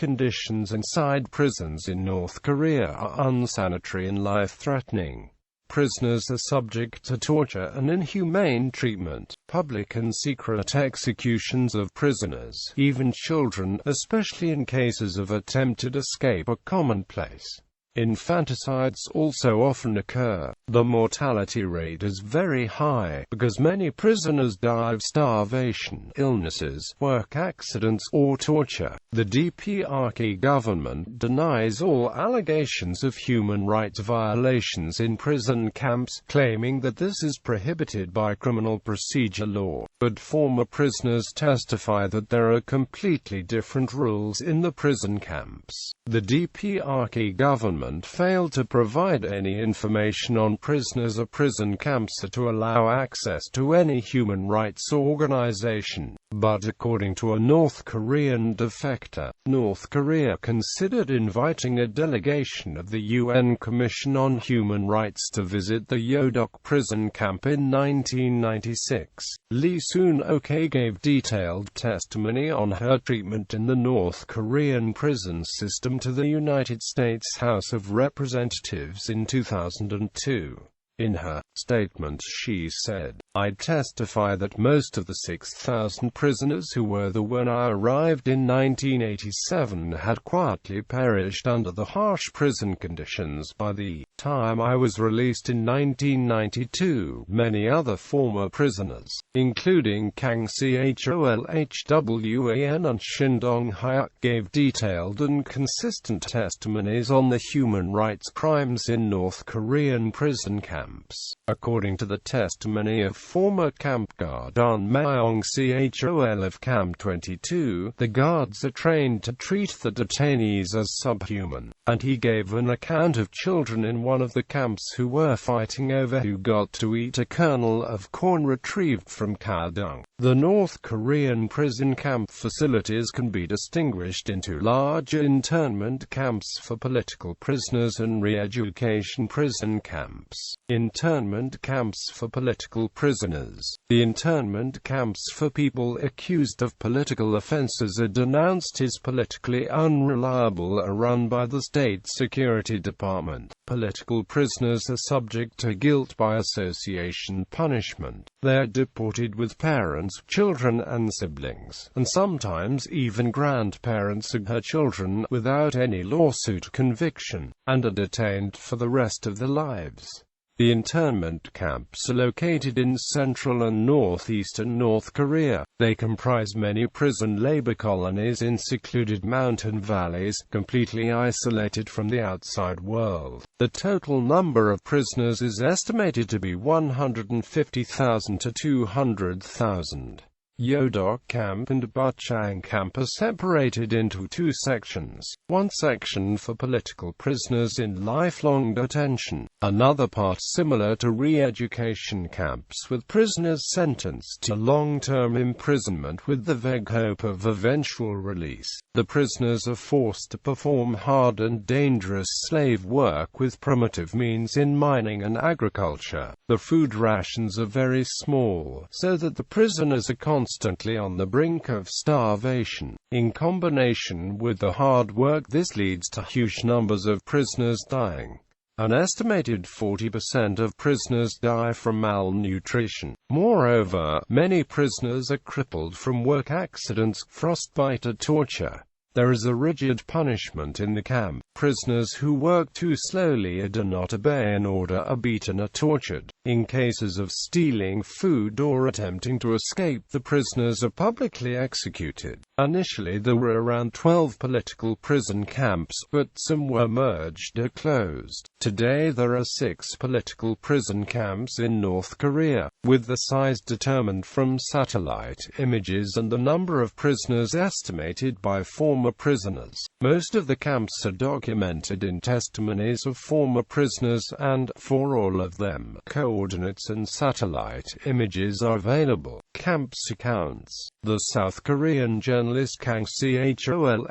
conditions inside prisons in North Korea are unsanitary and life-threatening. Prisoners are subject to torture and inhumane treatment, public and secret executions of prisoners, even children, especially in cases of attempted escape, are commonplace. Infanticides also often occur. The mortality rate is very high, because many prisoners die of starvation, illnesses, work accidents, or torture. The DPRK government denies all allegations of human rights violations in prison camps, claiming that this is prohibited by criminal procedure law. But former prisoners testify that there are completely different rules in the prison camps. The DPRK government failed to provide any information on prisoners or prison camps or to allow access to any human rights organization. But according to a North Korean defector, North Korea considered inviting a delegation of the UN Commission on Human Rights to visit the Yodok prison camp in 1996. Lee Soon-ok gave detailed testimony on her treatment in the North Korean prison system to the United States House of Representatives in 2002. In her statement she said, "I testify that most of the 6,000 prisoners who were there when I arrived in 1987 had quietly perished under the harsh prison conditions by the time I was released in 1992. Many other former prisoners, including Kang Cholhwan and Shin Dong-hyuk, gave detailed and consistent testimonies on the human rights crimes in North Korean prison camps. According to the testimony of former camp guard Ahn Myong Chol of Camp 22, the guards are trained to treat the detainees as subhuman, and he gave an account of children in one of the camps who were fighting over who got to eat a kernel of corn retrieved from cow dung. The North Korean prison camp facilities can be distinguished into large internment camps for political prisoners and re-education prison camps. Internment camps for political prisoners. The internment camps for people accused of political offenses are denounced as politically unreliable are run by the State Security Department. Political prisoners are subject to guilt by association punishment. They are deported with parents, children and siblings, and sometimes even grandparents of her children, without any lawsuit conviction, and are detained for the rest of their lives. The internment camps are located in central and northeastern North Korea. They comprise many prison labor colonies in secluded mountain valleys, completely isolated from the outside world. The total number of prisoners is estimated to be 150,000 to 200,000. Yodok Camp and Bachang Camp are separated into two sections, one section for political prisoners in lifelong detention, another part similar to re-education camps with prisoners sentenced to long-term imprisonment with the vague hope of eventual release. The prisoners are forced to perform hard and dangerous slave work with primitive means in mining and agriculture. The food rations are very small, so that the prisoners are constantly on the brink of starvation. In combination with the hard work, this leads to huge numbers of prisoners dying. An estimated 40% of prisoners die from malnutrition. Moreover, many prisoners are crippled from work accidents, frostbite or torture. There is a rigid punishment in the camp. Prisoners who work too slowly or do not obey an order are beaten or tortured. In cases of stealing food or attempting to escape, the prisoners are publicly executed. Initially there were around 12 political prison camps, but some were merged or closed. Today there are 6 political prison camps in North Korea, with the size determined from satellite images and the number of prisoners estimated by former prisoners. Most of the camps are documented in testimonies of former prisoners, and, for all of them, coordinates and satellite images are available. Camps accounts. The South Korean journalist Kang Cholhwan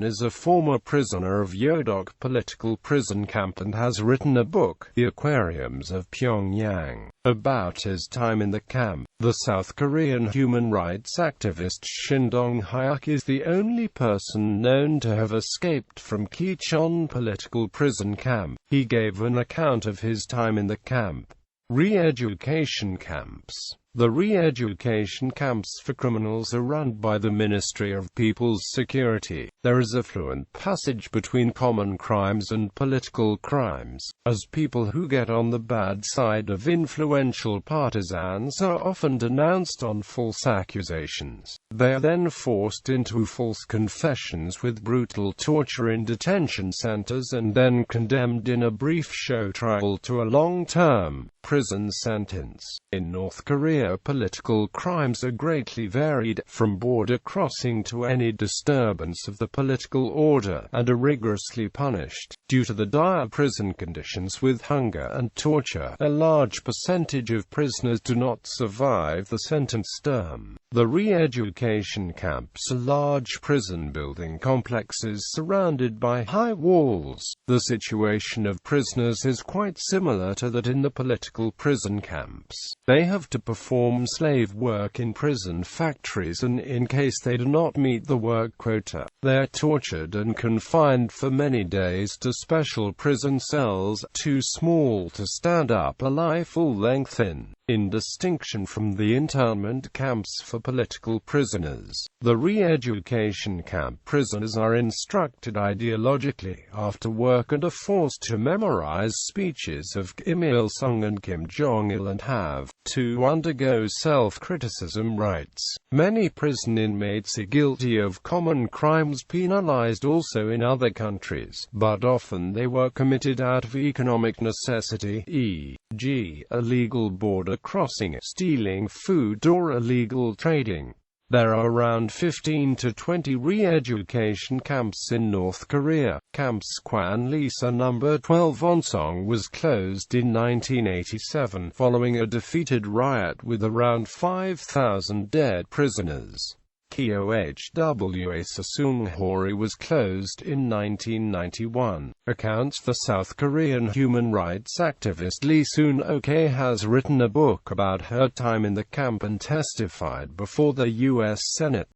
is a former prisoner of Yodok political prison camp and has written a book, The Aquariums of Pyongyang, about his time in the camp. The South Korean human rights activist Shin Dong-hyuk is the only person known to have escaped from Kichon political prison camp. He gave an account of his time in the camp. Re-education camps. The re-education camps for criminals are run by the Ministry of People's Security. There is a fluent passage between common crimes and political crimes, as people who get on the bad side of influential partisans are often denounced on false accusations. They are then forced into false confessions with brutal torture in detention centers and then condemned in a brief show trial to a long-term prison sentence. In North Korea, political crimes are greatly varied, from border crossing to any disturbance of the political order, and are rigorously punished. Due to the dire prison conditions with hunger and torture, a large percentage of prisoners do not survive the sentence term. The re-education camps are large prison building complexes surrounded by high walls. The situation of prisoners is quite similar to that in the political prison camps. They have to perform slave work in prison factories, and in case they do not meet the work quota, they are tortured and confined for many days to special prison cells, too small to stand up a lie full length in. In distinction from the internment camps for political prisoners, the re-education camp prisoners are instructed ideologically after work and are forced to memorize speeches of Kim Il-sung and Kim Jong-il and have to undergo self-criticism rites. Many prison inmates are guilty of common crimes penalized also in other countries, but often they were committed out of economic necessity, e.g., illegal border crossing, stealing food, or illegal trading. There are around 15 to 20 re-education camps in North Korea. Camp Kwanlisa No. 12 Onsong was closed in 1987, following a defeated riot with around 5,000 dead prisoners. Kyohwa Sasunghori was closed in 1991. Accounts. The South Korean human rights activist Lee Soon-ok has written a book about her time in the camp and testified before the U.S. Senate.